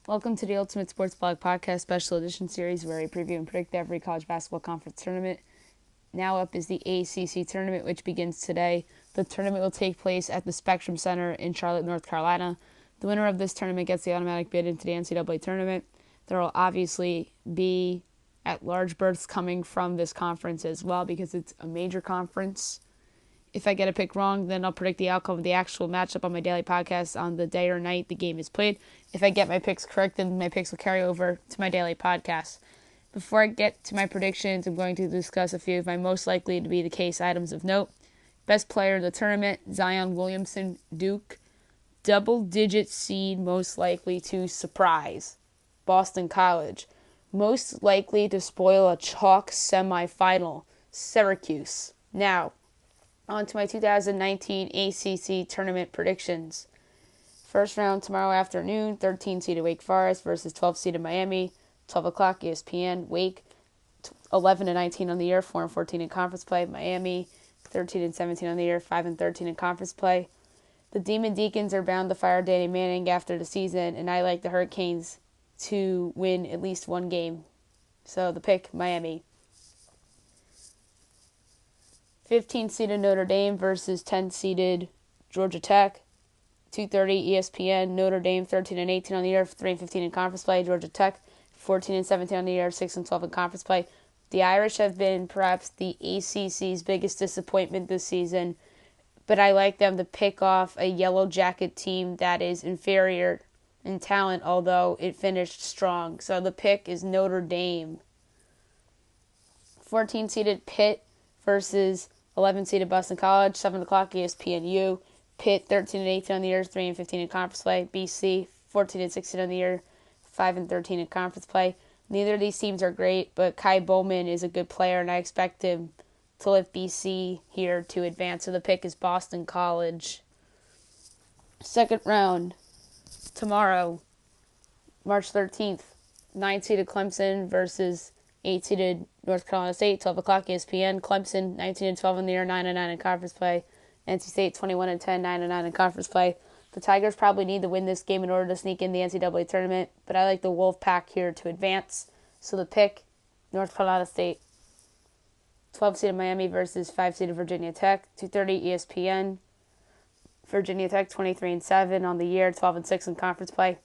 Welcome to the Ultimate Sports Blog Podcast Special Edition Series, where I preview and predict every college basketball conference tournament. Now up is the ACC Tournament, which begins today. The tournament will take place at the Spectrum Center in Charlotte, North Carolina. The winner of this tournament gets the automatic bid into the NCAA tournament. There will obviously be at-large berths coming from this conference as well because it's a major conference. If I get a pick wrong, then I'll predict the outcome of the actual matchup on my daily podcast on the day or night the game is played. If I get my picks correct, then my picks will carry over to my daily podcast. Before I get to my predictions, I'm going to discuss a few of my most likely to be the case items of note. Best player in the tournament, Zion Williamson, Duke. Double-digit seed most likely to surprise, Boston College. Most likely to spoil a chalk semifinal, Syracuse. Now, on to my 2019 ACC Tournament Predictions. First round tomorrow afternoon, 13-seeded Wake Forest versus 12-seeded Miami. 12 o'clock, ESPN. Wake, 11-19 on the year, 4-14 in conference play. Miami, 13-17 on the year, 5-13 in conference play. The Demon Deacons are bound to fire Danny Manning after the season, and I like the Hurricanes to win at least one game. So the pick, Miami. 15-seeded Notre Dame versus 10-seeded Georgia Tech. 2:30 ESPN. Notre Dame 13-18 on the year, 3-15 in conference play. Georgia Tech 14-17 on the year, 6-12 in conference play. The Irish have been perhaps the ACC's biggest disappointment this season, but I like them to pick off a Yellow Jacket team that is inferior in talent, although it finished strong. So the pick is Notre Dame. 14-seeded Pitt versus 11-seeded Boston College, 7 o'clock ESPNU. Pitt 13-18 on the year, 3-15 in conference play. BC 14-16 on the year, 5-13 in conference play. Neither of these teams are great, but Kai Bowman is a good player, and I expect him to lift BC here to advance. So the pick is Boston College. Second round tomorrow, March 13th, 9-seeded Clemson versus 8-seeded North Carolina State, 12 o'clock ESPN. Clemson 19-12 on the year, 9-9 in conference play. NC State 21-10, 9-9 in conference play. The Tigers probably need to win this game in order to sneak in the NCAA tournament, but I like the Wolfpack here to advance. So the pick, North Carolina State. 12-seeded Miami versus 5-seeded Virginia Tech, 2:30 ESPN. Virginia Tech 23-7 on the year, 12-6 in conference play.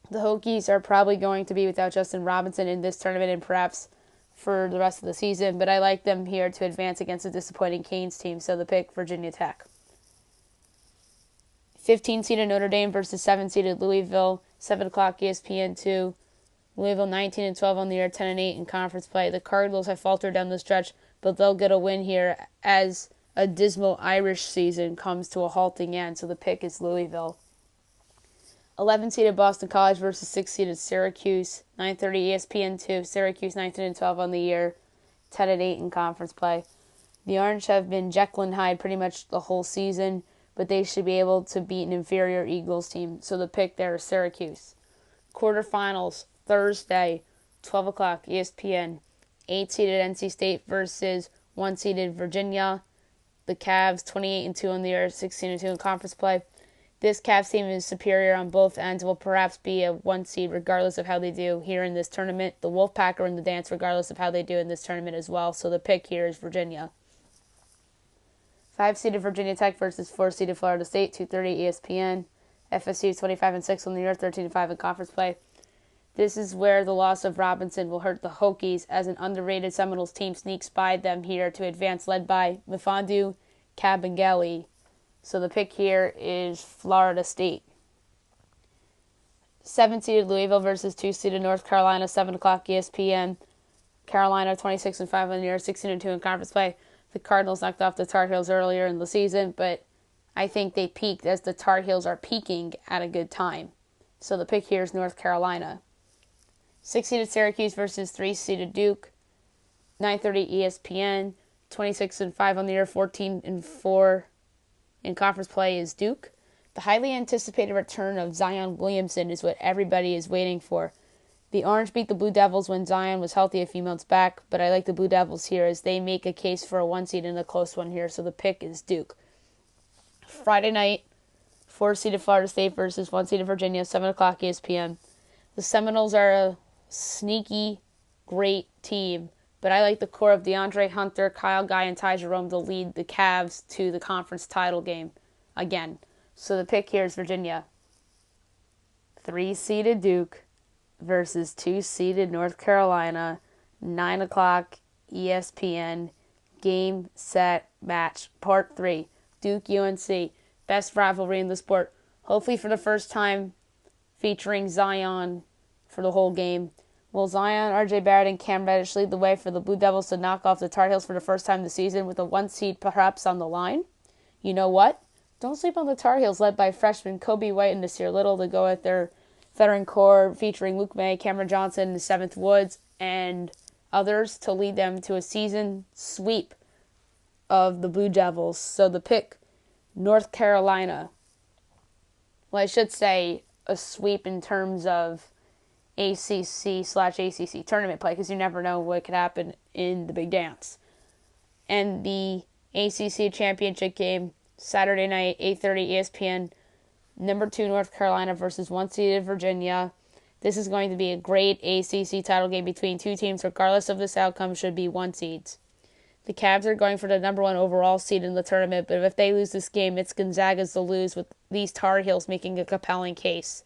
The Hokies are probably going to be without Justin Robinson in this tournament and perhaps for the rest of the season, but I like them here to advance against a disappointing Canes team, so the pick, Virginia Tech. 15-seeded Notre Dame versus 7-seeded Louisville, 7 o'clock ESPN2. Louisville 19-12 on the year, 10-8 in conference play. The Cardinals have faltered down the stretch, but they'll get a win here as a dismal Irish season comes to a halting end, so the pick is Louisville. 11-seeded Boston College versus 6-seeded Syracuse, 9:30 ESPN2. Syracuse 19-12 on the year, 10-8 in conference play. The Orange have been Jekyll and Hyde pretty much the whole season, but they should be able to beat an inferior Eagles team, so the pick there is Syracuse. Quarterfinals, Thursday, 12 o'clock ESPN. 8-seeded NC State versus 1-seeded Virginia. The Cavs 28-2 on the year, 16-2 in conference play. This Cavs team is superior on both ends, will perhaps be a 1 seed regardless of how they do here in this tournament. The Wolfpack are in the dance regardless of how they do in this tournament as well, so the pick here is Virginia. 5-seeded Virginia Tech versus 4-seeded Florida State, 2:30 ESPN. FSU 25-6 on the year, 13-5 in conference play. This is where the loss of Robinson will hurt the Hokies as an underrated Seminoles team sneaks by them here to advance, led by Mfiondu Kabengele. So the pick here is Florida State. 7-seeded Louisville versus 2-seeded North Carolina, 7 o'clock ESPN. Carolina 26-5 on the year, 16-2 in conference play. The Cardinals knocked off the Tar Heels earlier in the season, but I think they peaked as the Tar Heels are peaking at a good time. So the pick here is North Carolina. 6-seeded Syracuse versus 3-seeded Duke, 9:30 ESPN. 26-5 on the year, 14-4 in conference play is Duke. The highly anticipated return of Zion Williamson is what everybody is waiting for. The Orange beat the Blue Devils when Zion was healthy a few months back, but I like the Blue Devils here as they make a case for a 1 seed in a close one here, so the pick is Duke. Friday night, 4-seeded Florida State versus 1-seeded Virginia, 7 o'clock ESPN. The Seminoles are a sneaky, great team, but I like the core of DeAndre Hunter, Kyle Guy, and Ty Jerome to lead the Cavs to the conference title game again. So the pick here is Virginia. 3-seeded Duke versus 2-seeded North Carolina. 9 o'clock ESPN. Game, set, match. Part 3. Duke UNC. Best rivalry in the sport. Hopefully for the first time featuring Zion for the whole game. Will Zion, RJ Barrett, and Cam Reddish lead the way for the Blue Devils to knock off the Tar Heels for the first time this season with a 1 seed perhaps on the line? You know what? Don't sleep on the Tar Heels, led by freshmen Kobe White and Nasir Little, to go at their veteran core featuring Luke May, Cameron Johnson, and Seventh Woods, and others to lead them to a season sweep of the Blue Devils. So the pick, North Carolina. Well, I should say a sweep in terms of ACC/ACC tournament play, because you never know what could happen in the big dance. And the ACC championship game, Saturday night, 8:30 ESPN, number 2 North Carolina versus 1-seeded Virginia. This is going to be a great ACC title game between two teams, regardless of this outcome, should be 1 seeds. The Cavs are going for the number 1 overall seed in the tournament, but if they lose this game, it's Gonzaga's to lose, with these Tar Heels making a compelling case.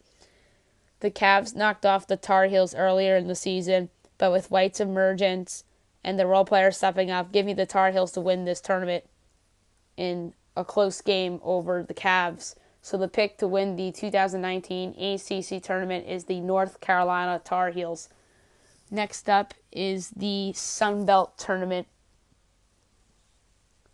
The Cavs knocked off the Tar Heels earlier in the season, but with White's emergence and the role players stepping up, give me the Tar Heels to win this tournament in a close game over the Cavs. So the pick to win the 2019 ACC tournament is the North Carolina Tar Heels. Next up is the Sun Belt Tournament